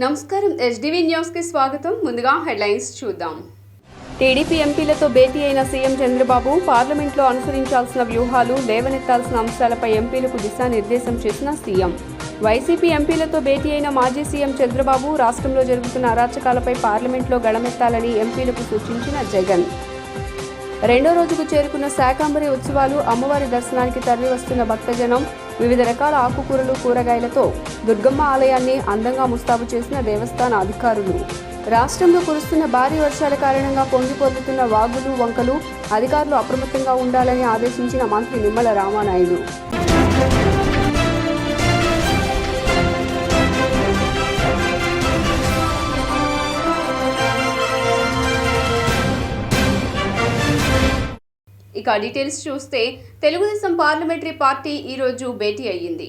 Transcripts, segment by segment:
నమస్కారం SDV news కి స్వాగతం. ముందుగా హెడ్లైన్స్ చూద్దాం. టీడీపీ ఎంపీలతో భేటీ అయిన సీఎం చంద్రబాబు పార్లమెంట్లో అనుసరించాల్సిన వ్యూహాలు, లేవనెత్తాల్సిన అంశాలపై ఎంపీలకు దిశానిర్దేశం చేసిన సీఎం. వైసీపీ ఎంపీలతో భేటీ అయిన మాజీ సీఎం చంద్రబాబు రాష్ట్రంలో జరుగుతున్న అరాచకాలపై పార్లమెంట్లో గళమెత్తాలని ఎంపీలకు సూచించిన జగన్. రెండో రోజుకు చేరుకున్న శాకంబరి ఉత్సవాలు, అమ్మవారి దర్శనానికి తరలివస్తున్న భక్తజనం, వివిధ రకాల ఆకుకూరలు, కూరగాయలతో దుర్గమ్మ ఆలయాన్ని అందంగా ముస్తాబు చేసిన దేవస్థాన అధికారులు. రాష్ట్రంలో కురుస్తున్న భారీ వర్షాల కారణంగా పొంగిపొర్లుతున్న వాగులు, వంకలు, అధికారులు అప్రమత్తంగా ఉండాలని ఆదేశించిన మంత్రి నిమ్మల రామానాయుడు. ఇక డీటెయిల్స్ చూస్తే తెలుగుదేశం పార్లమెంటరీ పార్టీ ఈరోజు భేటీ అయ్యింది.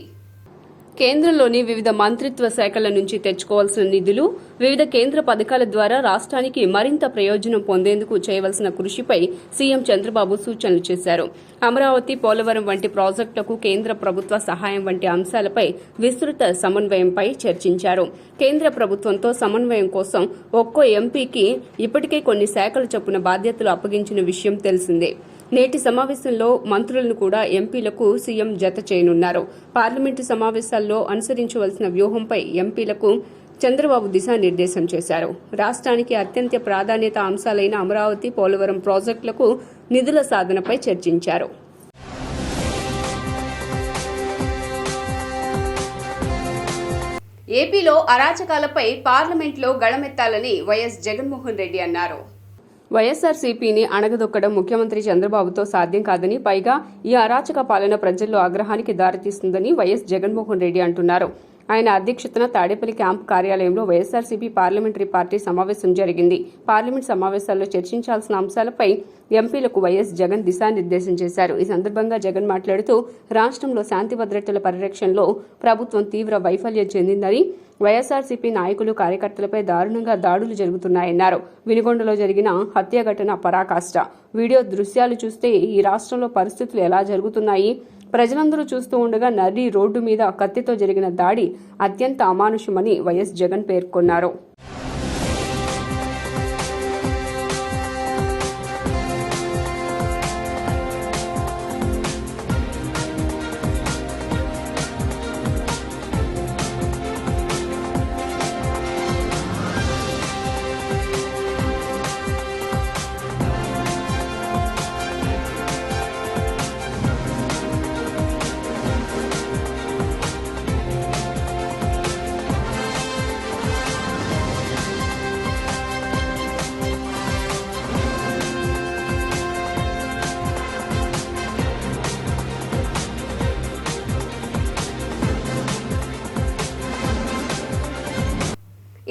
కేంద్రంలోని వివిధ మంత్రిత్వ శాఖల నుంచి తెచ్చుకోవాల్సిన నిధులు, వివిధ కేంద్ర పథకాల ద్వారా రాష్ట్రానికి మరింత ప్రయోజనం పొందేందుకు చేయవలసిన కృషిపై సీఎం చంద్రబాబు సూచనలు చేశారు. అమరావతి, పోలవరం వంటి ప్రాజెక్టులకు కేంద్ర ప్రభుత్వ సహాయం వంటి అంశాలపై విస్తృత సమన్వయంపై చర్చించారు. కేంద్ర ప్రభుత్వంతో సమన్వయం కోసం ఒక్కో ఎంపీకి ఇప్పటికే కొన్ని శాఖల చొప్పున బాధ్యతలు అప్పగించిన విషయం తెలిసిందే. నేటి సమావేశంలో మంత్రులను కూడా ఎంపీలకు సీఎం జత చేయనున్నారు. పార్లమెంటు సమావేశాల్లో అనుసరించవలసిన వ్యూహంపై ఎంపీలకు చంద్రబాబు దిశానిర్దేశం చేశారు. రాష్ట్రానికి అత్యంత ప్రాధాన్యత అంశాలైన అమరావతి, పోలవరం ప్రాజెక్టులకు నిధుల సాధనపై చర్చించారు. ఏపీలో అరాచకాలపై పార్లమెంట్లో గళమెత్తాలని వైఎస్ జగన్మోహన్ రెడ్డి అన్నారు. వైఎస్ఆర్సీపీని అణగదొక్కడం ముఖ్యమంత్రి చంద్రబాబుతో సాధ్యం కాదని, పైగా ఈ అరాచక పాలన ప్రజల్లో ఆగ్రహానికి దారితీస్తుందని వైఎస్ జగన్మోహన్ రెడ్డి అంటున్నారు. ఆయన అధ్యక్షతన తాడేపల్లి క్యాంపు కార్యాలయంలో వైఎస్ఆర్సీపీ పార్లమెంటరీ పార్టీ సమావేశం జరిగింది. పార్లమెంట్ సమావేశాల్లో చర్చించాల్సిన అంశాలపై ఎంపీలకు వైఎస్ జగన్ దిశానిర్దేశం చేశారు. ఈ సందర్భంగా జగన్ మాట్లాడుతూ రాష్ట్రంలో శాంతి భద్రతల పరిరక్షణలో ప్రభుత్వం తీవ్ర వైఫల్యం చెందిందని, వైఎస్ఆర్సీపీ నాయకులు, కార్యకర్తలపై దారుణంగా దాడులు జరుగుతున్నాయన్నారు. వినుగొండలో జరిగిన హత్య ఘటన పరాకాష్ట. వీడియో దృశ్యాలు చూస్తే ఈ రాష్ట్రంలో పరిస్థితులు ఎలా జరుగుతున్నాయి, ప్రజలందరూ చూస్తూ ఉండగా నడి రోడ్డు మీద కత్తితో జరిగిన దాడి అత్యంత అమానుషమని వైఎస్ జగన్ పేర్కొన్నారు.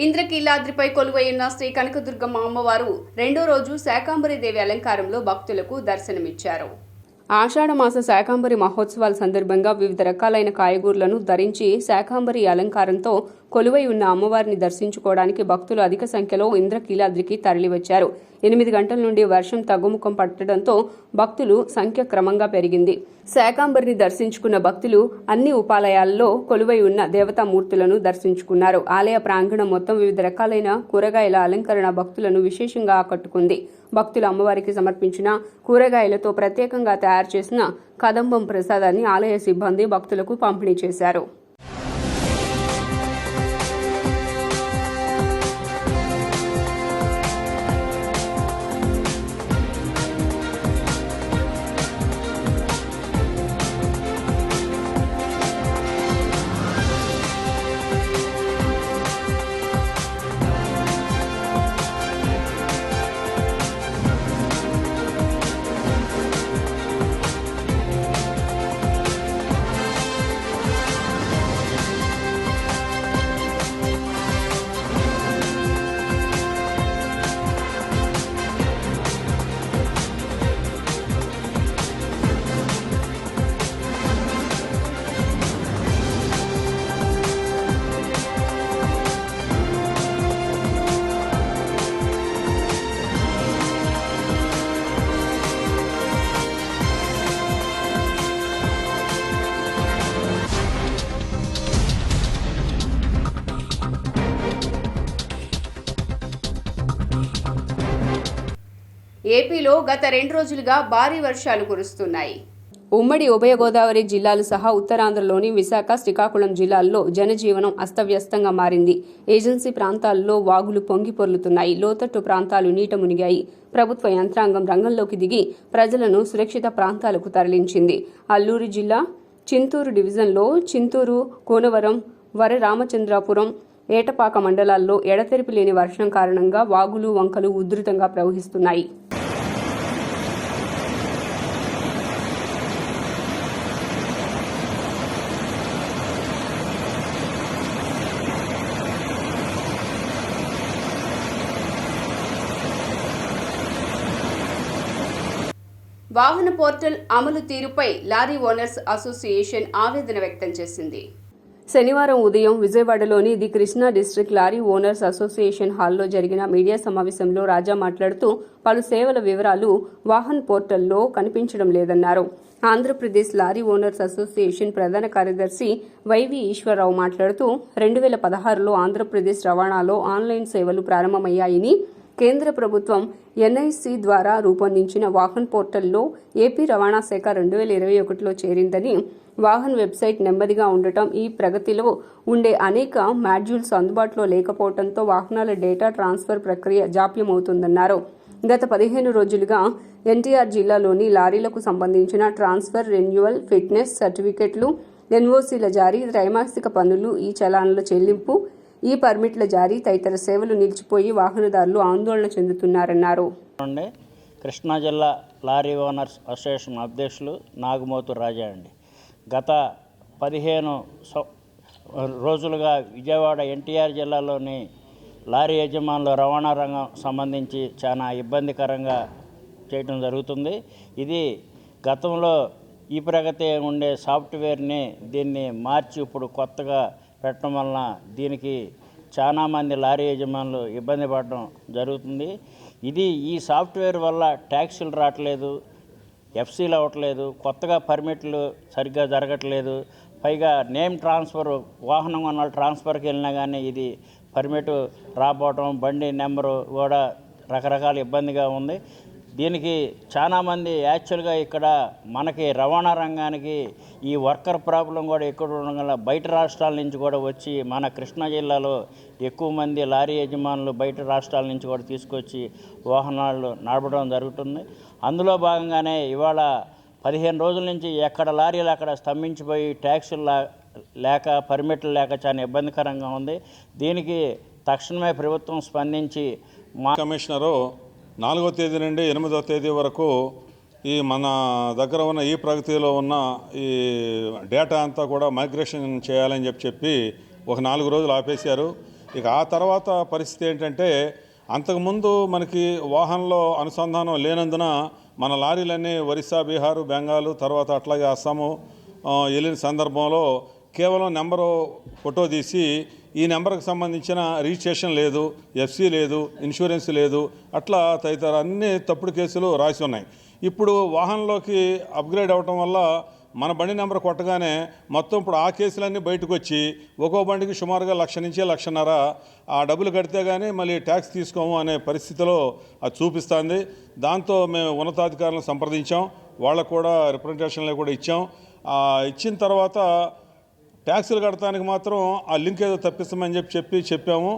ఇంద్రకీలాద్రిపై కొలువైన శ్రీ కనకదుర్గమ్మ అమ్మవారు రెండో రోజు శాకంబరి దేవి అలంకారంలో భక్తులకు దర్శనమిచ్చారు. ఆషాఢమాస శాకంబరి మహోత్సవాల సందర్భంగా వివిధ రకాలైన కాయగూరలను ధరించి శాకంబరి అలంకారంతో కొలువై ఉన్న అమ్మవారిని దర్శించుకోవడానికి భక్తులు అధిక సంఖ్యలో ఇంద్రకీలాద్రికి తరలివచ్చారు. 8 గంటల నుండి వర్షం తగ్గుముఖం పట్టడంతో భక్తులు సంఖ్య క్రమంగా పెరిగింది. శాకంబరిని దర్శించుకున్న భక్తులు అన్ని ఉపాలయాల్లో కొలువై ఉన్న దేవతామూర్తులను దర్శించుకున్నారు. ఆలయ ప్రాంగణం మొత్తం వివిధ రకాలైన కూరగాయల అలంకరణ భక్తులను విశేషంగా ఆకట్టుకుంది. భక్తులు అమ్మవారికి సమర్పించిన కూరగాయలతో ప్రత్యేకంగా తయారు చేసిన కదంబం ప్రసాదాన్ని ఆలయ సిబ్బంది భక్తులకు పంపిణీ చేశారు. ఏపీలో గత 2 రోజులుగా భారీ వర్షాలు కురుస్తున్నాయి. ఉమ్మడి ఉభయ గోదావరి జిల్లాలు సహా ఉత్తరాంధ్రలోని విశాఖ, శ్రీకాకుళం జిల్లాల్లో జనజీవనం అస్తవ్యస్తంగా మారింది. ఏజెన్సీ ప్రాంతాల్లో వాగులు పొంగి పొర్లుతున్నాయి. లోతట్టు ప్రాంతాలు నీట మునిగాయి. ప్రభుత్వ యంత్రాంగం రంగంలోకి దిగి ప్రజలను సురక్షిత ప్రాంతాలకు తరలించింది. అల్లూరు జిల్లా చింతూరు డివిజన్లో చింతూరు, కోనవరం, వరరామచంద్రాపురం, ఏటపాక మండలాల్లో ఎడతెరిపి లేని వర్షం కారణంగా వాగులు, వంకలు ఉధృతంగా ప్రవహిస్తున్నాయి. వాహన పోర్టల్ అమలు తీరుపై లారీ ఓనర్స్ అసోసియేషన్ ఆవేదన వ్యక్తం చేసింది. శనివారం ఉదయం విజయవాడలోని the Krishna district lorry owners association హాల్లో జరిగిన మీడియా సమావేశంలో రాజా మాట్లాడుతూ పలు సేవల వివరాలు వాహన్ పోర్టల్లో కనిపించడం లేదన్నారు. ఆంధ్రప్రదేశ్ లారీ ఓనర్స్ అసోసియేషన్ ప్రధాన కార్యదర్శి వైవి ఈశ్వరరావు మాట్లాడుతూ 2016లో ఆంధ్రప్రదేశ్ రవాణాలో ఆన్లైన్ సేవలు ప్రారంభమయ్యాయని, కేంద్ర ప్రభుత్వం ఎన్ఐసి ద్వారా రూపొందించిన వాహన్ పోర్టల్లో ఏపీ రవాణా శాఖ 2021లో చేరిందని, వాహన్ వెబ్సైట్ నెమ్మదిగా ఉండటం, ఈ ప్రగతిలో ఉండే అనేక మాడ్యూల్స్ అందుబాటులో లేకపోవడంతో వాహనాల డేటా ట్రాన్స్ఫర్ ప్రక్రియ జాప్యమవుతుందన్నారు. గత 15 రోజులుగా ఎన్టీఆర్ జిల్లాలోని లారీలకు సంబంధించిన ట్రాన్స్ఫర్, రెన్యువల్, ఫిట్నెస్ సర్టిఫికెట్లు, ఎన్ఓసీల జారీ, త్రైమాసిక పన్నులు, ఈ చలాన్ల చెల్లింపు, ఈ పర్మిట్ల జారీ తదితర సేవలు నిలిచిపోయి వాహనదారులు ఆందోళన చెందుతున్నారన్నారు. కృష్ణా జిల్లా లారీ ఓనర్స్ అసోసియేషన్ అధ్యక్షులు నాగమోతు రాజా అండి. గత 15 రోజులుగా విజయవాడ ఎన్టీఆర్ జిల్లాలోని లారీ యజమానుల రవాణా రంగం సంబంధించి చాలా ఇబ్బందికరంగా చేయడం జరుగుతుంది. ఇది గతంలో ఈ ప్రగతి ఉండే సాఫ్ట్వేర్ని దీన్ని మార్చి ఇప్పుడు కొత్తగా పెట్టడం వలన దీనికి చాలామంది లారీ యజమానులు ఇబ్బంది పడడం జరుగుతుంది. ఈ సాఫ్ట్వేర్ వల్ల ట్యాక్సీలు రావట్లేదు, ఎఫ్సీలు అవ్వట్లేదు, కొత్తగా పర్మిట్లు సరిగ్గా జరగట్లేదు. పైగా నేమ్ ట్రాన్స్ఫర్, వాహనం ఉన్న ట్రాన్స్ఫర్కి వెళ్ళినా కానీ ఇది పర్మిట్ రాకపోవడం, బండి నెంబరు కూడా రకరకాల ఇబ్బందిగా ఉంది. దీనికి చాలామంది యాక్చువల్గా ఇక్కడ మనకి రవాణా రంగానికి ఈ వర్కర్ ప్రాబ్లం కూడా ఎక్కువ ఉండడం వల్ల బయట రాష్ట్రాల నుంచి కూడా వచ్చి మన కృష్ణా జిల్లాలో ఎక్కువ మంది లారీ యజమానులు బయట రాష్ట్రాల నుంచి కూడా తీసుకొచ్చి వాహనాలు నడపడం జరుగుతుంది. అందులో భాగంగానే ఇవాళ 15 రోజుల నుంచి ఎక్కడ లారీలు అక్కడ స్తంభించిపోయి ట్యాక్సులు లేక, పర్మిట్లు లేక చాలా ఇబ్బందికరంగా ఉంది. దీనికి తక్షణమే ప్రభుత్వం స్పందించి కమిషనరు 4వ తేదీ నుండి 8వ తేదీ వరకు ఈ మన దగ్గర ఉన్న ఈ ప్రగతిలో ఉన్న ఈ డేటా అంతా కూడా మైగ్రేషన్ చేయాలని చెప్పి ఒక 4 రోజులు ఆపేశారు. ఇక ఆ తర్వాత పరిస్థితి ఏంటంటే, అంతకుముందు మనకి వాహనంలో అనుసంధానం లేనందున మన లారీలన్నీ ఒరిస్సా, బీహారు, బెంగాలు, తర్వాత అట్లాగే అస్సాము వెళ్ళిన సందర్భంలో కేవలం నెంబరు ఫోటో తీసి ఈ నెంబర్కి సంబంధించిన రిజిస్ట్రేషన్ లేదు, ఎఫ్సీ లేదు, ఇన్సూరెన్స్ లేదు, అట్లా తదితర అన్ని తప్పుడు కేసులు రాసి ఉన్నాయి. ఇప్పుడు వాహనంలోకి అప్గ్రేడ్ అవ్వటం వల్ల మన బండి నెంబర్ కొట్టగానే మొత్తం ఇప్పుడు ఆ కేసులన్నీ బయటకు వచ్చి ఒక్కో బండికి సుమారుగా 1,00,000 నుంచి 1,50,000 ఆ డబ్బులు కడితే కానీ మళ్ళీ ట్యాక్స్ తీసుకోము అనే పరిస్థితిలో అది చూపిస్తుంది. దాంతో మేము ఉన్నతాధికారులను సంప్రదించాం, వాళ్ళకు కూడా రిప్రజెంటేషన్లు కూడా ఇచ్చాం. ఇచ్చిన తర్వాత ట్యాక్సులు కడటానికి మాత్రం ఆ లింక్ ఏదో తప్పిస్తామని చెప్పాము.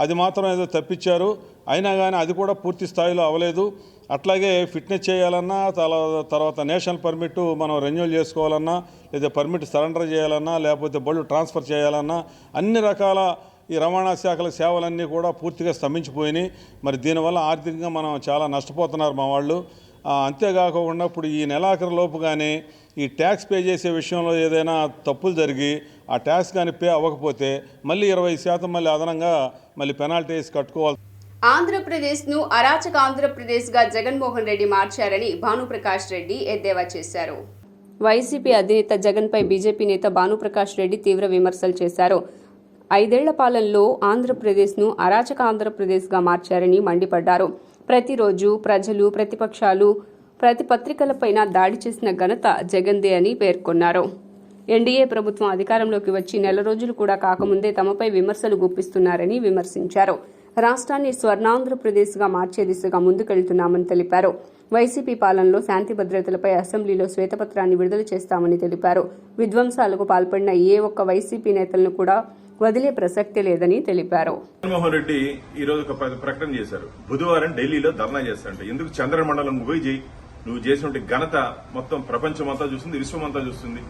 అది మాత్రం ఏదో తప్పించారు. అయినా కానీ అది కూడా పూర్తి స్థాయిలో అవ్వలేదు. అట్లాగే ఫిట్నెస్ చేయాలన్నా, తర్వాత నేషనల్ పర్మిట్ మనం రెన్యూవల్ చేసుకోవాలన్నా, లేదా పర్మిట్ సరెండర్ చేయాలన్నా, లేకపోతే బళ్ళు ట్రాన్స్ఫర్ చేయాలన్నా, అన్ని రకాల ఈ రవాణా శాఖల సేవలన్నీ కూడా పూర్తిగా స్తంభించిపోయినాయి. మరి దీనివల్ల ఆర్థికంగా మనం చాలా నష్టపోతున్నారు మా వాళ్ళు. అంతేకాకుండా ఇప్పుడు ఈ నెలాఖరు లోపు కానీ ఈ ట్యాక్స్ పే చేసే విషయంలో ఏదైనా తప్పులు జరిగి ఆ ట్యాక్స్ కానీ పే అవ్వకపోతే మళ్ళీ 20% మళ్ళీ అదనంగా మళ్ళీ పెనాల్టీస్ కట్టుకోవాలి. ఆంధ్రప్రదేశ్ను అరాచక ఆంధ్రప్రదేశ్గా జగన్మోహన్ రెడ్డి మార్చారని భానుప్రకాష్ రెడ్డి ఎద్దేవా చేశారు. వైసీపీ అధినేత జగన్పై బీజేపీ నేత భానుప్రకాష్ రెడ్డి తీవ్ర విమర్శలు చేశారు. 5 ఏళ్ల పాలనలో ఆంధ్రప్రదేశ్ను అరాచక ఆంధ్రప్రదేశ్గా మార్చారని మండిపడ్డారు. ప్రతిరోజు ప్రజలు, ప్రతిపక్షాలు, ప్రతి పత్రికలపైన దాడి చేసిన ఘనత జగన్దే అని పేర్కొన్నారు. ఎన్డీఏ ప్రభుత్వం అధికారంలోకి వచ్చి నెల రోజులు కూడా కాకముందే తమపై విమర్శలు గుప్పిస్తున్నారని విమర్శించారు. రాష్ట్రాన్ని స్వర్ణాంధ్రప్రదేశ్గా మార్చే దిశగా ముందుకెళ్తున్నామని తెలిపారు. వైసీపీ పాలనలో శాంతి భద్రతలపై అసెంబ్లీలో శ్వేతపత్రాన్ని విడుదల చేస్తామని తెలిపారు. విధ్వంసాలకు పాల్పడిన ఏ ఒక్క వైసీపీ నేతలను కూడా వదిలే ప్రసక్తే లేదని తెలిపారు. జగన్మోహన్ రెడ్డి ఈ రోజు ఒక ప్రకటన చేశారు. బుధవారం ఢిల్లీలో ధర్నా చేస్తారంట. ఎందుకు చంద్రమండలం పోయి చేయి, నువ్వు చేసినటువంటి ఘనత మొత్తం ప్రపంచం అంతా చూస్తుంది, విశ్వం అంతా చూస్తుంది.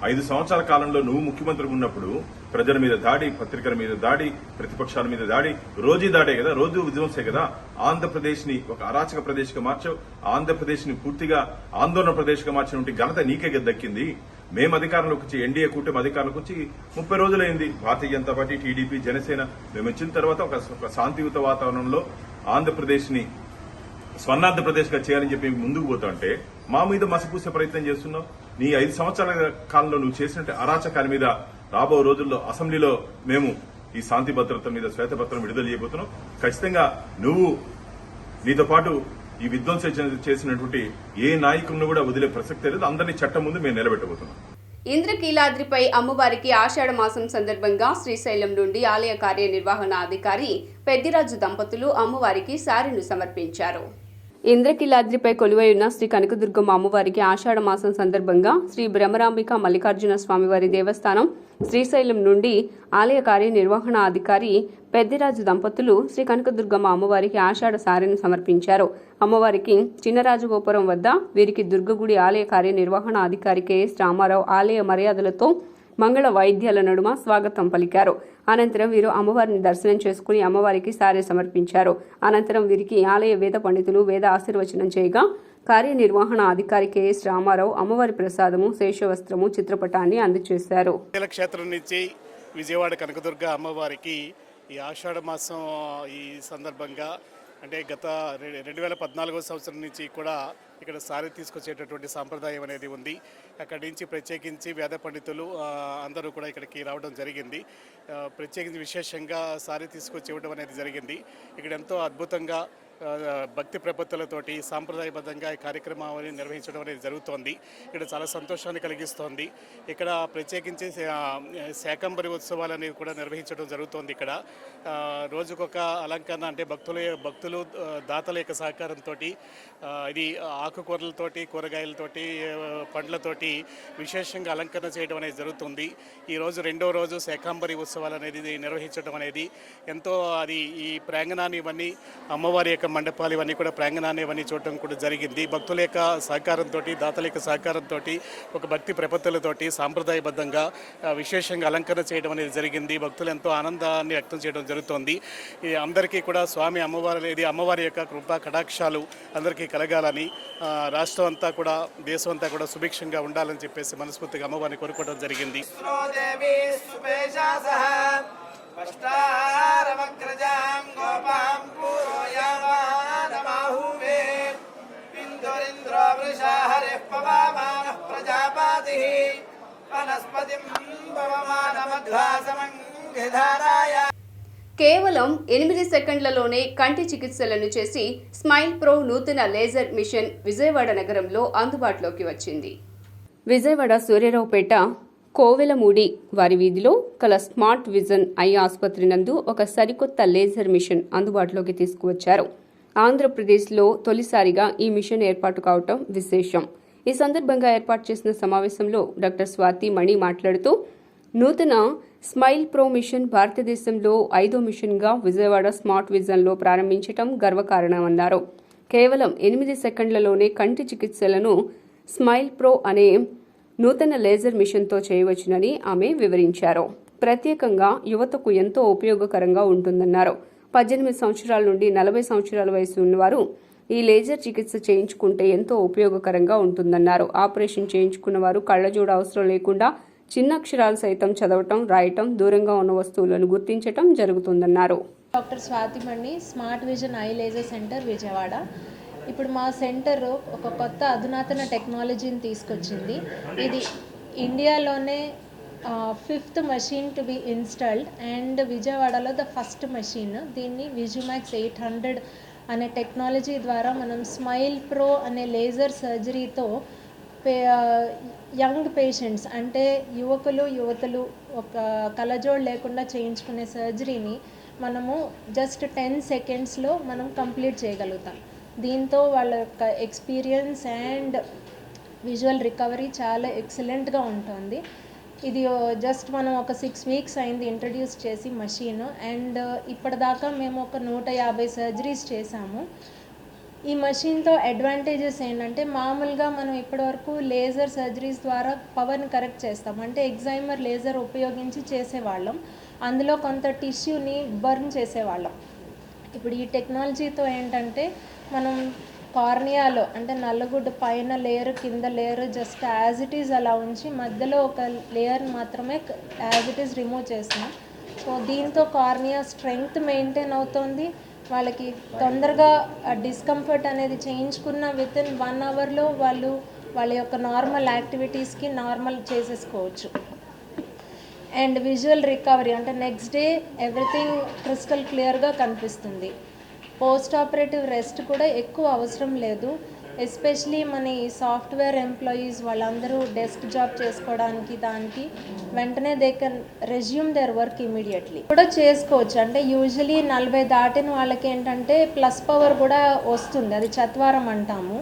5 సంవత్సరాల కాలంలో నువ్వు ముఖ్యమంత్రిగా ఉన్నప్పుడు ప్రజల మీద దాడి, పత్రికల మీద దాడి, ప్రతిపక్షాల మీద దాడి, రోజు దాడే కదా, రోజు విధ్వంసే కదా. ఆంధ్రప్రదేశ్ ని ఒక అరాచక ప్రదేశ్ గా మార్చావు. ఆంధ్రప్రదేశ్ ని పూర్తిగా ఆందోళన ప్రదేశ్ గా మార్చినటువంటి ఘనత నీకే దక్కింది. మేము అధికారంలోకి వచ్చి, ఎన్డీఏ కూటమి అధికారంలోకి వచ్చి 30 రోజులైంది. భారతీయ జనతా పార్టీ, టీడీపీ, జనసేన మేము వచ్చిన తర్వాత ఒక శాంతియుత వాతావరణంలో ఆంధ్రప్రదేశ్ ని స్వర్ణాంధ్రప్రదేశ్ గా చేయాలని చెప్పి ముందుకు పోతా అంటే మా మీద మసిపూసే ప్రయత్నం చేస్తున్నావు. నీ 5 సంవత్సరాల కాలంలో నువ్వు చేసినట్టు అరాచకాల మీద రాబో రోజుల్లో అసెంబ్లీలో మేము ఈ శాంతి భద్రత మీద శ్వేతపత్రం విడుదల చేయబోతున్నాం. ఖచ్చితంగా నువ్వు నీతో పాటు ఈ విధ్వంసం చేసినటువంటి ఏ నాయకులను కూడా వదిలే ప్రసక్తే లేదు. అందరినీ చట్టం ముందు మేము నిలబెట్టబోతున్నాం. ఇంద్రకీలాద్రిపై అమ్మవారికి ఆషాఢ మాసం సందర్భంగా శ్రీశైలం నుండి ఆలయ కార్యనిర్వహణాధికారి పెద్దిరాజు దంపతులు అమ్మవారికి శారీను సమర్పించారు. ఇంద్రకీలాద్రిపై కొలువై ఉన్న శ్రీ కనకదుర్గమ్మ అమ్మవారికి ఆషాఢ మాసం సందర్భంగా శ్రీ బ్రహ్మరాంబిక మల్లికార్జున స్వామివారి దేవస్థానం శ్రీశైలం నుండి ఆలయ కార్యనిర్వహణాధికారి పెద్దిరాజు దంపతులు శ్రీ కనకదుర్గమ్మ అమ్మవారికి ఆషాఢ సారెను సమర్పించారు. అమ్మవారికి చిన్నరాజగోపురం వద్ద వీరికి దుర్గగుడి ఆలయ కార్యనిర్వహణాధికారి కెఎస్ రామారావు ఆలయ మర్యాదలతో మంగళ వాయిద్యాల నడుమ స్వాగతం పలికారు. అనంతరం వీరు అమ్మవారిని దర్శనం చేసుకుని అమ్మవారికి సారె సమర్పించారు. అనంతరం వీరికి ఆలయ వేద పండితులు వేద ఆశీర్వచనం చేయగా కార్యనిర్వహణ అధికారి కెఎస్ రామారావు అమ్మవారి ప్రసాదము, శేషవస్త్రము, చిత్రపటాన్ని అందజేశారు. క్షేత్రం నుంచి విజయవాడ కనకదుర్గ అమ్మవారికి ఈ ఆషాఢ మాసం ఈ సందర్భంగా అంటే గత 2014 సంవత్సరం నుంచి కూడా ఇక్కడ సారీ తీసుకొచ్చేటటువంటి సాంప్రదాయం అనేది ఉంది. అక్కడి నుంచి ప్రత్యేకించి వేద పండితులు అందరూ కూడా ఇక్కడికి రావడం జరిగింది. ప్రత్యేకించి విశేషంగా సారీ తీసుకొచ్చి ఇవ్వడం అనేది జరిగింది. ఇక్కడ ఎంతో అద్భుతంగా భక్తి ప్రపత్తులతోటి సాంప్రదాయబద్ధంగా ఈ కార్యక్రమాన్ని నిర్వహించడం అనేది జరుగుతోంది. ఇక్కడ చాలా సంతోషాన్ని కలిగిస్తోంది. ఇక్కడ ప్రత్యేకించి శాకంబరి ఉత్సవాలు అనేవి కూడా నిర్వహించడం జరుగుతోంది. ఇక్కడ రోజుకొక అలంకరణ అంటే భక్తులు దాతల యొక్క సహకారంతో ఇది ఆకుకూరలతోటి, కూరగాయలతోటి, పండ్లతోటి విశేషంగా అలంకరణ చేయడం అనేది జరుగుతుంది. ఈరోజు 2వ రోజు శాకంబరి ఉత్సవాలు అనేది నిర్వహించడం అనేది ఎంతో అది ఈ ప్రాంగణాన్ని ఇవన్నీ అమ్మవారి యొక్క మండపాలు ఇవన్నీ కూడా ప్రాంగణాన్ని ఇవన్నీ చూడటం కూడా జరిగింది. భక్తుల యొక్క సహకారంతో, దాతల యొక్క సహకారంతో ఒక భక్తి ప్రపత్తులతోటి సాంప్రదాయబద్ధంగా విశేషంగా అలంకరణ చేయడం అనేది జరిగింది. భక్తులు ఎంతో ఆనందాన్ని వ్యక్తం చేయడం జరుగుతోంది. అందరికీ కూడా స్వామి అమ్మవారి యొక్క కృపా కటాక్షాలు అందరికీ కలగాలని, రాష్ట్రం అంతా కూడా దేశం అంతా కూడా సుభిక్షంగా ఉండాలని చెప్పేసి మనస్ఫూర్తిగా అమ్మవారిని కోరుకోవడం జరిగింది. కేవలం 8 సెకండ్లలోనే కంటి చికిత్సలను చేసి స్మైల్ ప్రో నూతన లేజర్ మిషన్ విజయవాడ నగరంలో అందుబాటులోకి వచ్చింది. విజయవాడ సూర్యరావుపేట కోవెలమూడి వారి వీధిలో కల స్మార్ట్ విజన్ ఐ ఆసుపత్రి నందు ఒక సరికొత్త లేజర్ మిషన్ అందుబాటులోకి తీసుకువచ్చారు. ఆంధ్రప్రదేశ్లో తొలిసారిగా ఈ మిషన్ ఏర్పాటు కావటం విశేషం. ఈ సందర్భంగా ఏర్పాటు చేసిన సమావేశంలో డాక్టర్ స్వాతి మణి మాట్లాడుతూ నూతన స్మైల్ ప్రో మిషన్ భారతదేశంలో 5వ మిషన్గా విజయవాడ స్మార్ట్ విజన్లో ప్రారంభించడం గర్వకారణమన్నారు. కేవలం 8 సెకండ్లలోనే కంటి చికిత్సలను స్మైల్ ప్రో అనే నూతన లేజర్ మిషన్తో చేయవచ్చునని ఆమె వివరించారు. ప్రత్యేకంగా యువతకు ఎంతో ఉపయోగకరంగా ఉంటుందన్నారు. 18 సంవత్సరాల నుండి 40 సంవత్సరాల వయసు ఉన్నవారు ఈ లేజర్ చికిత్స చేయించుకుంటే ఎంతో ఉపయోగకరంగా ఉంటుందన్నారు. ఆపరేషన్ చేయించుకున్న వారు కళ్లజోడు అవసరం లేకుండా చిన్న అక్షరాలు సైతం చదవటం, రాయటం, దూరంగా ఉన్న వస్తువులను గుర్తించటం జరుగుతుందన్నారు. Doctor Swathi Mani, smart vision I laser centre Vijayawada. ఇప్పుడు మా సెంటర్ ఒక కొత్త అధునాతన టెక్నాలజీని తీసుకొచ్చింది. ఇది ఇండియాలోనే 5th machine to be installed and విజయవాడలో ద ఫస్ట్ మషీన్. దీన్ని విజుమాక్స్ 800 అనే టెక్నాలజీ ద్వారా మనం స్మైల్ ప్రో అనే లేజర్ సర్జరీతో యంగ్ పేషెంట్స్ అంటే యువతులు ఒక కళ్ళజోడు లేకుండా చేయించుకునే సర్జరీని మనము జస్ట్ 10 సెకండ్స్లో మనం కంప్లీట్ చేయగలుగుతాం. దీంతో వాళ్ళ యొక్క ఎక్స్పీరియన్స్ అండ్ విజువల్ రికవరీ చాలా ఎక్సలెంట్గా ఉంటుంది. ఇది జస్ట్ మనం ఒక 6 వీక్స్ అయింది ఇంట్రడ్యూస్ చేసి మషీన్, అండ్ ఇప్పటిదాకా మేము ఒక 150 సర్జరీస్ చేశాము. ఈ మషీన్తో అడ్వాంటేజెస్ ఏంటంటే, మామూలుగా మనం ఇప్పటివరకు లేజర్ సర్జరీస్ ద్వారా పవర్ని కరెక్ట్ చేస్తాం, అంటే ఎగ్జైమర్ లేజర్ ఉపయోగించి చేసేవాళ్ళం, అందులో కొంత టిష్యూని బర్న్ చేసేవాళ్ళం. ఇప్పుడు ఈ టెక్నాలజీతో ఏంటంటే మనం కార్నియాలో అంటే నల్లగుడ్డు పైన లేయర్ కింద layer just as it is అలా ఉంచి మధ్యలో ఒక లేయర్ మాత్రమే యాజ్ ఇట్ ఈజ్ రిమూవ్ చేస్తున్నాం. సో దీంతో కార్నియా స్ట్రెంగ్త్ మెయింటైన్ అవుతుంది. వాళ్ళకి తొందరగా డిస్కంఫర్ట్ అనేది చేయించుకున్న వితిన్ 1 అవర్లో వాళ్ళు వాళ్ళ యొక్క నార్మల్ యాక్టివిటీస్కి నార్మల్ చేసేసుకోవచ్చు. అండ్ విజువల్ రికవరీ అంటే నెక్స్ట్ డే ఎవ్రీథింగ్ క్రిస్టల్ క్లియర్గా కనిపిస్తుంది. పోస్ట్ ఆపరేటివ్ రెస్ట్ కూడా ఎక్కువ అవసరం లేదు. ఎస్పెషలీ మన ఈ సాఫ్ట్వేర్ ఎంప్లాయీస్ వాళ్ళందరూ డెస్క్ జాబ్ చేసుకోవడానికి దానికి వెంటనే they can resume their work immediately కూడా చేసుకోవచ్చు. అంటే యూజువలీ 40 దాటిన వాళ్ళకి ఏంటంటే ప్లస్ పవర్ కూడా వస్తుంది, అది చత్వారం అంటాము.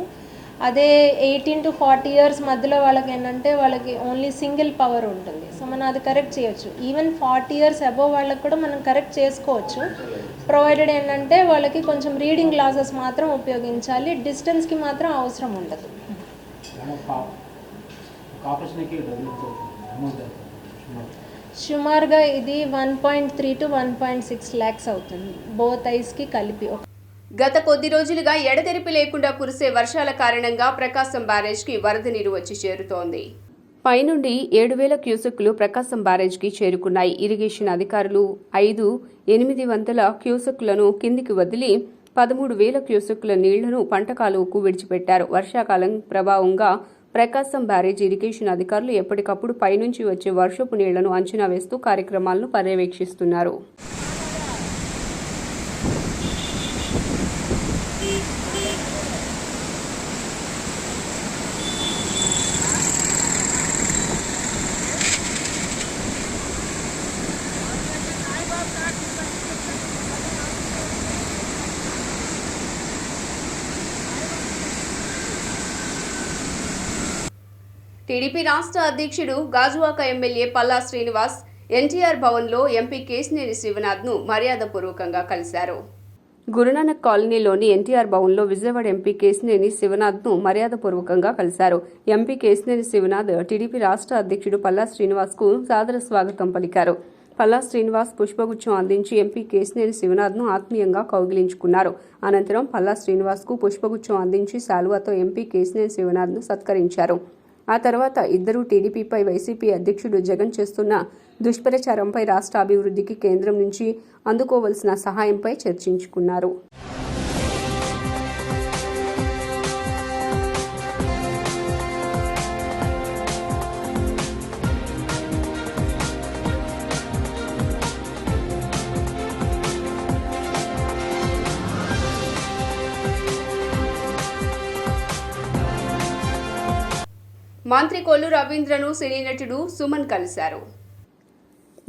అదే 18 to 40 ఇయర్స్ మధ్యలో వాళ్ళకి ఏంటంటే వాళ్ళకి ఓన్లీ సింగిల్ పవర్ ఉంటుంది. సో మనం అది కరెక్ట్ చేయొచ్చు. ఈవెన్ 40 ఇయర్స్ అబోవ్ వాళ్ళకి కూడా మనం కరెక్ట్ చేసుకోవచ్చు, ప్రొవైడెడ్ ఏంటంటే వాళ్ళకి కొంచెం రీడింగ్ గ్లాసెస్ మాత్రం ఉపయోగించాలి, డిస్టెన్స్కి మాత్రం అవసరం ఉండదు. సుమారుగా ఇది 1.3 to 1.6 lakhs అవుతుంది బోత్ ఐస్కి కలిపి. గత కొద్ది రోజులుగా ఎడతెరిపి లేకుండా కురిసే వర్షాల కారణంగా ప్రకాశం బ్యారేజ్కి వరద నీరు వచ్చి చేరుతోంది. పైనుండి 7,000 క్యూసెక్కులు ప్రకాశం బ్యారేజ్కి చేరుకున్నాయి. ఇరిగేషన్ అధికారులు 800 క్యూసెక్కులను కిందికి వదిలి 13,000 క్యూసెక్కుల నీళ్లను పంట కాలువకు విడిచిపెట్టారు. వర్షాకాలం ప్రభావంగా ప్రకాశం బ్యారేజ్ ఇరిగేషన్ అధికారులు ఎప్పటికప్పుడు పైనుంచి వచ్చే వర్షపు నీళ్లను అంచనా వేస్తూ కార్యక్రమాలను పర్యవేక్షిస్తున్నారు. టీడీపీ రాష్ట్ర అధ్యక్షుడు గాజువాక ఎమ్మెల్యే పల్లా శ్రీనివాస్ ఎన్టీఆర్ భవన్లో ఎంపీ కేశినేని శివనాథ్ను మర్యాదపూర్వకంగా కలిశారు. గురునానక్ కాలనీలోని ఎన్టీఆర్ భవన్లో విజయవాడ ఎంపీ కేశినేని శివనాథ్ను మర్యాదపూర్వకంగా కలిశారు. ఎంపీ కేశినేని శివనాథ్ టీడీపీ రాష్ట్ర అధ్యక్షుడు పల్లా శ్రీనివాస్కు సాదర స్వాగతం పలికారు. పల్లా శ్రీనివాస్ పుష్పగుచ్చం అందించి ఎంపీ కేశినేని శివనాథ్ను ఆత్మీయంగా కౌగిలించుకున్నారు. అనంతరం పల్లా శ్రీనివాస్కు పుష్పగుచ్చం అందించి శాలువాతో ఎంపీ కేశినేని శివనాథ్ను సత్కరించారు. ఆ తర్వాత ఇద్దరూ టీడీపీపై వైసీపీ అధ్యక్షుడు జగన్ చేస్తున్న దుష్ప్రచారంపై రాష్ట్ర అభివృద్ధికి కేంద్రం నుంచి అందుకోవలసిన సహాయంపై చర్చించుకున్నారు. మంత్రి కొల్లు రవీంద్రను సినీ నటుడు సుమన్ కలిశారు.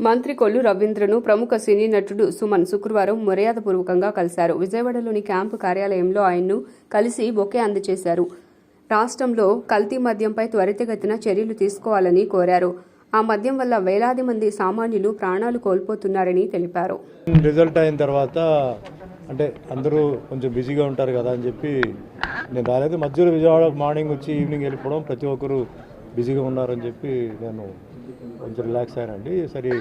మంత్రి కొల్లు రవీంద్రను ప్రముఖ సినీ నటుడు సుమన్ శుక్రవారం మర్యాదపూర్వకంగా కలిశారు. విజయవాడలోని క్యాంపు కార్యాలయంలో ఆయన్ను కలిసి బొకే అందజేశారు. రాష్ట్రంలో కల్తీ మద్యంపై త్వరితగతిన చర్యలు తీసుకోవాలని కోరారు. ఆ మద్యం వల్ల వేలాది మంది సామాన్యులు ప్రాణాలు కోల్పోతున్నారని తెలిపారు. రిజల్ట్ అయిన తర్వాత అంటే అందరూ కొంచెం బిజీగా ఉంటారు కదా అని చెప్పి నేను రాలేదు. మధ్యలో విజయవాడ మార్నింగ్ వచ్చి ఈవినింగ్ వెళ్ళిపోవడం, ప్రతి ఒక్కరు బిజీగా ఉన్నారని చెప్పి నేను కొంచెం రిలాక్స్ అయ్యానండి. సరే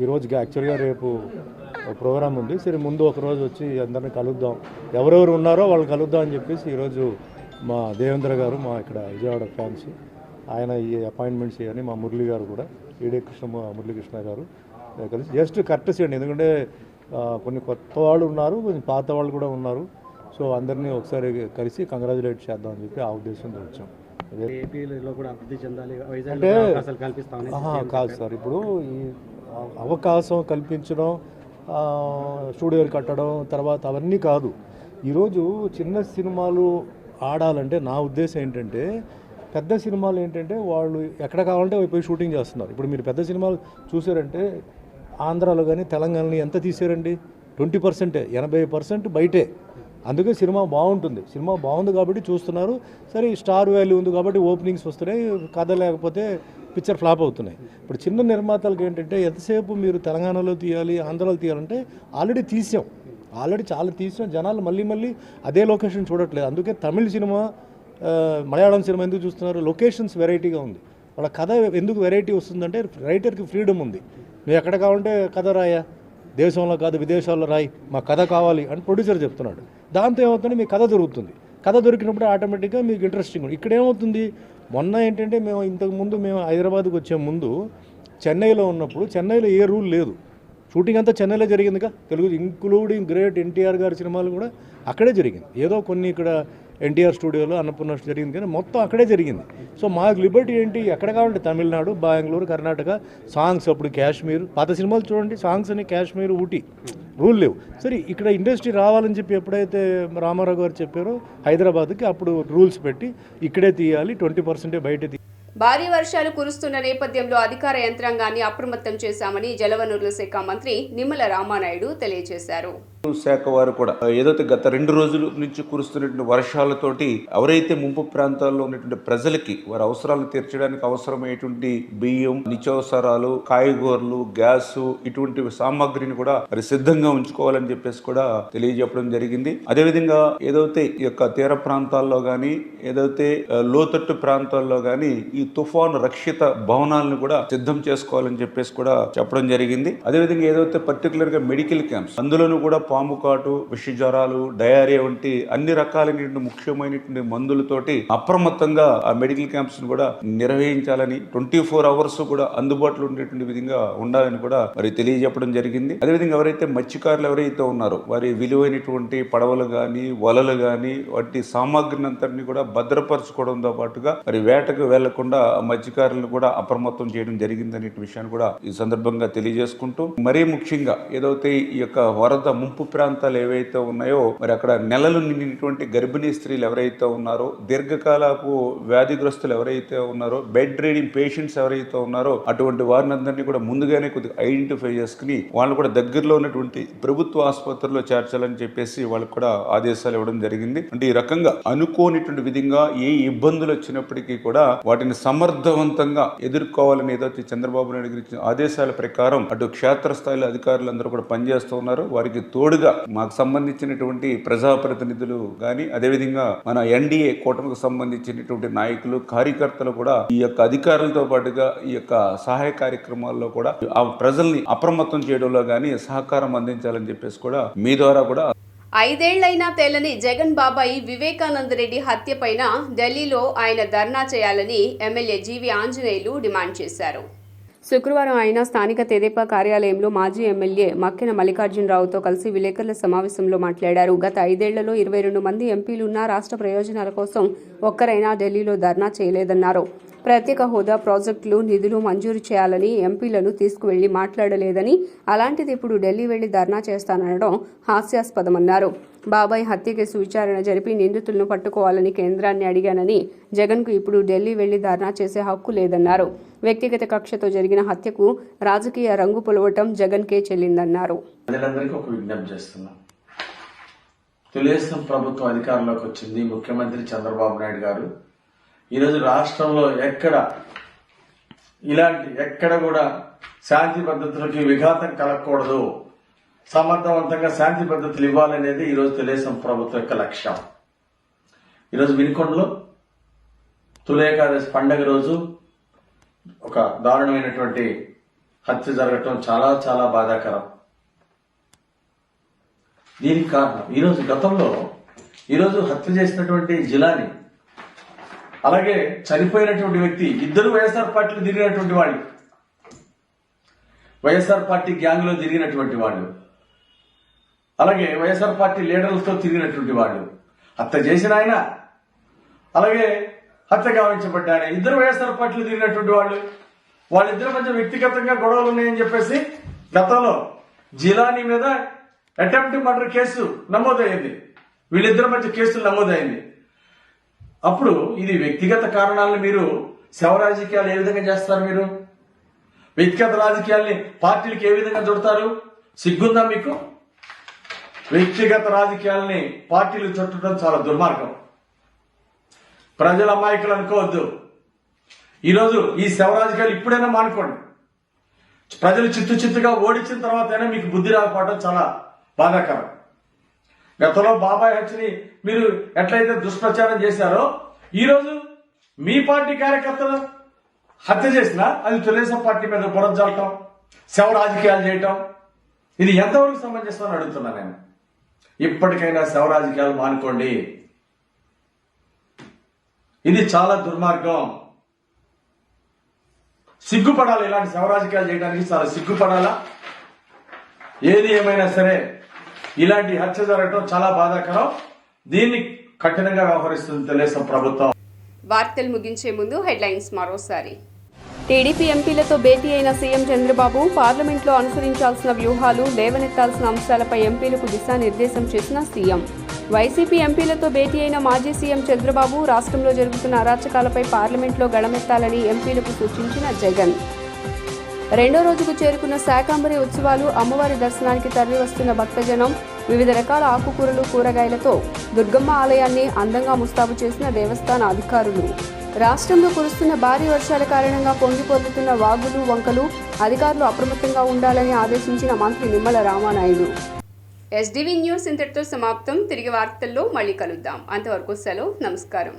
ఈరోజు యాక్చువల్గా రేపు ప్రోగ్రామ్ ఉంది, సరే ముందు ఒకరోజు వచ్చి అందరిని కలుద్దాం, ఎవరెవరు ఉన్నారో వాళ్ళు కలుద్దాం అని చెప్పేసి ఈరోజు మా దేవేంద్ర గారు, మా ఇక్కడ విజయవాడ ఫ్యాన్స్, ఆయన ఈ అపాయింట్మెంట్స్ ఇవన్నీ మా మురళి గారు కూడా, మురళీకృష్ణ గారు కలిసి జస్ట్ కర్టసీ అండి. ఎందుకంటే కొన్ని కొత్త వాళ్ళు ఉన్నారు, కొంచెం పాత వాళ్ళు కూడా ఉన్నారు. సో అందరినీ ఒకసారి కలిసి కంగ్రాచులేట్ చేద్దాం అని చెప్పి ఆ ఉద్దేశంతో వచ్చాం. అంటే కాదు సార్, ఇప్పుడు ఈ అవకాశం కల్పించడం, స్టూడియోలు కట్టడం, తర్వాత అవన్నీ కాదు. ఈరోజు చిన్న సినిమాలు ఆడాలంటే నా ఉద్దేశం ఏంటంటే, పెద్ద సినిమాలు ఏంటంటే వాళ్ళు ఎక్కడ కావాలంటే పోయి షూటింగ్ చేస్తున్నారు. ఇప్పుడు మీరు పెద్ద సినిమాలు చూసారంటే ఆంధ్రాలో కానీ తెలంగాణలో ఎంత తీసారండి? 20%, 80% బయటే. అందుకే సినిమా బాగుంటుంది. సినిమా బాగుంది కాబట్టి చూస్తున్నారు. సరే స్టార్ వాల్యూ ఉంది కాబట్టి ఓపెనింగ్స్ వస్తున్నాయి, కథ లేకపోతే పిక్చర్ ఫ్లాప్ అవుతున్నాయి. ఇప్పుడు చిన్న నిర్మాతలకు ఏంటంటే ఎంతసేపు మీరు తెలంగాణలో తీయాలి, ఆంధ్రాలో తీయాలంటే ఆల్రెడీ చాలా తీసాం. జనాలు మళ్ళీ అదే లొకేషన్ చూడట్లేదు. అందుకే తమిళ సినిమా, మలయాళం సినిమా ఎందుకు చూస్తున్నారు? లొకేషన్స్ వెరైటీగా ఉంది. వాళ్ళ కథ ఎందుకు వెరైటీ వస్తుందంటే రైటర్కి ఫ్రీడమ్ ఉంది. నువ్వు ఎక్కడ కావాలంటే కథ రాయా, దేశంలో కాదు విదేశాల్లో రాయి, మా కథ కావాలి అని ప్రొడ్యూసర్ చెప్తున్నాడు. దాంతో ఏమవుతుంది, మీ కథ దొరుకుతుంది. కథ దొరికినప్పుడు ఆటోమేటిక్గా మీకు ఇంట్రెస్టింగ్ ఉంది. ఇక్కడ ఏమవుతుంది, మొన్న ఏంటంటే మేము హైదరాబాద్కి వచ్చే ముందు చెన్నైలో ఉన్నప్పుడు చెన్నైలో ఏ రూల్ లేదు. షూటింగ్ అంతా చెన్నైలో జరిగిందిగా. తెలుగు ఇంక్లూడింగ్ గ్రేట్ ఎన్టీఆర్ గారి సినిమాలు కూడా అక్కడే జరిగింది. ఏదో కొన్ని ఇక్కడ ఎన్టీఆర్ స్టూడియోలో అన్నపూర్ణ జరిగింది కానీ మొత్తం అక్కడే జరిగింది. సో మాకు లిబర్టీ ఏంటి, ఎక్కడ కావాలంటే తమిళనాడు, బెంగళూరు, కర్ణాటక. సాంగ్స్ అప్పుడు కాశ్మీర్, పాత సినిమాలు చూడండి, సాంగ్స్ అని కాశ్మీర్, ఊటీ, రూల్ లేవు. సరే ఇక్కడ ఇండస్ట్రీ రావాలని చెప్పి ఎప్పుడైతే రామారావు గారు చెప్పారో హైదరాబాద్కి, అప్పుడు రూల్స్ పెట్టి ఇక్కడే తీయాలి, 20% బయట తీయాలి. భారీ వర్షాలు కురుస్తున్న నేపథ్యంలో అధికార యంత్రాంగాన్ని అప్రమత్తం చేశామని జలవనరుల శాఖ మంత్రి నిమ్మల రామానాయుడు తెలియజేశారు. శాఖ వారు కూడా ఏదైతే గత 2 రోజుల నుంచి కురుస్తున్నటువంటి వర్షాలతోటి ఎవరైతే ముంపు ప్రాంతాల్లో ఉన్నటువంటి ప్రజలకి వారి అవసరాలను తీర్చడానికి అవసరమైనటువంటి బియ్యం, నిత్యావసరాలు, కాయగూరలు, గ్యాస్ ఇటువంటి సామాగ్రిని కూడా మరి సిద్ధంగా ఉంచుకోవాలని చెప్పేసి కూడా తెలియజెప్పడం జరిగింది. అదేవిధంగా ఏదైతే ఈ యొక్క తీర ప్రాంతాల్లో గానీ, ఏదైతే లోతట్టు ప్రాంతాల్లో గానీ ఈ తుఫాను రక్షిత భవనాలను కూడా సిద్ధం చేసుకోవాలని చెప్పేసి కూడా చెప్పడం జరిగింది. అదేవిధంగా ఏదైతే పర్టికులర్ గా మెడికల్ క్యాంప్స్, అందులోనూ కూడా పాము కాటు, విష జ్వరాలు, డయేరియా వంటి అన్ని రకాలైనటువంటి ముఖ్యమైనటువంటి మందులతోటి అప్రమత్తంగా ఆ మెడికల్ క్యాంప్స్ ను కూడా నిర్వహించాలని, 24 hours కూడా అందుబాటులో ఉండేటువంటి విధంగా ఉండాలని కూడా మరి తెలియజెప్పడం జరిగింది. అదేవిధంగా ఎవరైతే మత్స్యకారులు ఎవరైతే ఉన్నారో వారి విలువైనటువంటి పడవలు గాని, వలలు గాని వాటి సామాగ్రిని అంతటిని కూడా భద్రపరచుకోవడంతో పాటుగా మరి వేటకు వెళ్లకుండా మత్స్యకారులను కూడా అప్రమత్తం చేయడం జరిగిందనే విషయాన్ని కూడా ఈ సందర్భంగా తెలియజేసుకుంటూ, మరీ ముఖ్యంగా ఏదైతే ఈ యొక్క వరద ముంపు ప్రాంతాలు ఏవైతే ఉన్నాయో మరి అక్కడ నెలలు నిండినటువంటి గర్భిణీ స్త్రీలు ఎవరైతే ఉన్నారో, దీర్ఘకాలపు వ్యాధిగ్రస్తులు ఎవరైతే ఉన్నారో, బెడ్ రీడింగ్ పేషెంట్స్ ఎవరైతే ఉన్నారో అటువంటి వారిని అందరినీ కూడా ముందుగానే కొద్దిగా ఐడెంటిఫై చేసుకుని వాళ్ళు కూడా దగ్గరలో ఉన్నటువంటి ప్రభుత్వ ఆసుపత్రుల్లో చేర్చాలని చెప్పేసి వాళ్ళకి కూడా ఆదేశాలు ఇవ్వడం జరిగింది. అంటే ఈ రకంగా అనుకోనిటువంటి విధంగా ఏ ఇబ్బందులు వచ్చినప్పటికీ కూడా వాటిని సమర్థవంతంగా ఎదుర్కోవాలని ఏదైతే చంద్రబాబు నాయుడు గారి ఆదేశాల ప్రకారం అటు క్షేత్రస్థాయిలో అధికారులందరూ కూడా పనిచేస్తూ ఉన్నారు. వారికి తోడుగా మాకు సంబంధించినటువంటి ప్రజాప్రతినిధులు కానీ, అదేవిధంగా మన ఎన్డీఏ కూటమికి సంబంధించినటువంటి నాయకులు, కార్యకర్తలు కూడా ఈ యొక్క అధికారులతో పాటుగా ఈ యొక్క సహాయ కార్యక్రమాల్లో కూడా ఆ ప్రజల్ని అప్రమత్తం చేయడంలో కానీ సహకారం అందించాలని చెప్పేసి కూడా మీ ద్వారా కూడా 5 ఏళ్లైనా తేలని జగన్ బాబాయి వివేకానంద రెడ్డి హత్యపైన ఢిల్లీలో ఆయన ధర్నా చేయాలని ఎమ్మెల్యే జీవి ఆంజనేయులు డిమాండ్ చేశారు. శుక్రవారం ఆయన స్థానిక తెదేపా కార్యాలయంలో మాజీ ఎమ్మెల్యే మక్కెన మల్లికార్జునరావుతో కలిసి విలేకరుల సమావేశంలో మాట్లాడారు. గత 5 ఏళ్లలో 22 మంది ఎంపీలున్నా రాష్ట్ర ప్రయోజనాల కోసం ఒక్కరైనా ఢిల్లీలో ధర్నా చేయలేదన్నారు. ప్రత్యేక హోదా ప్రాజెక్టులు, నిధులు మంజూరు చేయాలని ఎంపీలను తీసుకువెళ్లి మాట్లాడలేదని, అలాంటిది ఇప్పుడు ఢిల్లీ వెళ్లి ధర్నా చేస్తాననడం హాస్యాస్పదమన్నారు. బాబాయ్ హత్య కేసు విచారణ జరిపి నిందితులను పట్టుకోవాలని కేంద్రాన్ని అడిగానని, జగన్కు ఇప్పుడు ఢిల్లీ వెళ్లి ధర్నా చేసే హక్కు లేదన్నారు. వ్యక్తిగత కక్షతో జరిగిన హత్యకు రాజకీయ రంగు పొలవటం జగన్కే చెల్లిందన్నారు. తెలుగుదేశం ప్రభుత్వం అధికారంలోకి వచ్చింది, ముఖ్యమంత్రి చంద్రబాబు నాయుడు గారు ఈరోజు రాష్ట్రంలో ఎక్కడ కూడా శాంతి భద్రతలకి విఘాతం కలగకూడదు, సమర్థవంతంగా శాంతి భద్రతలు ఇవ్వాలనేది ఈరోజు తెలుగుదేశం ప్రభుత్వం యొక్క లక్ష్యం. ఈరోజు వినుకొండలో తొలి ఏకాదశి పండగ రోజు ఒక దారుణమైనటువంటి హత్య జరగటం చాలా చాలా బాధాకరం. దీనికి కారణం ఈరోజు హత్య చేసినటువంటి జిలాని, అలాగే చనిపోయినటువంటి వ్యక్తి ఇద్దరు వైఎస్ఆర్ పార్టీలో తిరిగినటువంటి వాళ్ళు, వైఎస్ఆర్ పార్టీ గ్యాంగ్ లో తిరిగినటువంటి వాళ్ళు, అలాగే వైఎస్ఆర్ పార్టీ లీడర్లతో తిరిగినటువంటి వాళ్ళు. హత్య చేసిన ఆయన, అలాగే హత్య గావించబడ్డ ఆయన ఇద్దరు వైఎస్ఆర్ పార్టీలో తిరిగినటువంటి వాళ్ళు. వాళ్ళిద్దరి మధ్య వ్యక్తిగతంగా గొడవలు ఉన్నాయని చెప్పేసి గతంలో జిలానీ మీద అటెంప్ట్ మర్డర్ కేసు నమోదైంది. వీళ్ళిద్దరి మధ్య కేసులు నమోదైంది. అప్పుడు ఇది వ్యక్తిగత కారణాలను మీరు శవ రాజకీయాలు ఏ విధంగా చేస్తారు? మీరు వ్యక్తిగత రాజకీయాల్ని పార్టీలకు ఏ విధంగా చుడతారు? సిగ్గుందా మీకు? వ్యక్తిగత రాజకీయాల్ని పార్టీలు చుట్టడం చాలా దుర్మార్గం. ప్రజల అమాయకులు అనుకోవద్దు. ఈరోజు ఈ శవ రాజకీయాలు ఇప్పుడైనా మానుకోండి. ప్రజలు చిత్తుగా ఓడించిన తర్వాత అయినా మీకు బుద్ధి రాకపోవడం చాలా బాధాకరం. గతంలో బాబాయ్ హత్యని మీరు ఎట్లయితే దుష్ప్రచారం చేశారో, ఈరోజు మీ పార్టీ కార్యకర్తలు హత్య చేసినా అది తెలుగుదేశం పార్టీ మీద బురద జల్లటం, శవ రాజకీయాలు చేయటం, ఇది ఎంతవరకు సమంజసం అని అడుగుతున్నా నేను. ఇప్పటికైనా శవ రాజకీయాలు మానుకోండి. ఇది చాలా దుర్మార్గం. సిగ్గుపడాలి. ఇలాంటి శవ రాజకీయాలు చేయడానికి చాలా సిగ్గుపడాలా. ఏది ఏమైనా సరే ఇలాంటి హత్య జరగడం చాలా బాధాకరం. దీన్ని కఠినంగా వ్యవహరిస్తుంది తెలుగుదేశం ప్రభుత్వం. వార్తలు ముగించే ముందు హెడ్లైన్స్ మరోసారి. టీడీపీ ఎంపీలతో భేటీ అయిన సీఎం చంద్రబాబు పార్లమెంట్లో అనుసరించాల్సిన వ్యూహాలు, లేవనెత్తాల్సిన అంశాలపై ఎంపీలకు దిశానిర్దేశం చేసిన సీఎం. వైసీపీ ఎంపీలతో భేటీ అయిన మాజీ సీఎం చంద్రబాబు రాష్ట్రంలో జరుగుతున్న అరాచకాలపై పార్లమెంట్లో గళమెత్తాలని ఎంపీలకు సూచించిన జగన్. రెండో రోజుకు చేరుకున్న శాకాంబరి ఉత్సవాలు, అమ్మవారి దర్శనానికి తరలివస్తున్న భక్తజనం, వివిధ రకాల ఆకుకూరలు, కూరగాయలతో దుర్గమ్మ ఆలయాన్ని అందంగా ముస్తాబు చేసిన దేవస్థాన అధికారులు. రాష్ట్రంలో కురుస్తున్న భారీ వర్షాల కారణంగా పొంగిపొర్లుతున్న వాగులు, వంకలు, అధికారులు అప్రమత్తంగా ఉండాలని ఆదేశించిన మంత్రి నిమ్మల రామానాయుడు. ఎస్డీవీ న్యూస్ ఇంతటితో సమాప్తం. తిరిగి వార్తల్లో మళ్ళీ కలుద్దాం. అంతవరకు సెలవు. నమస్కారం.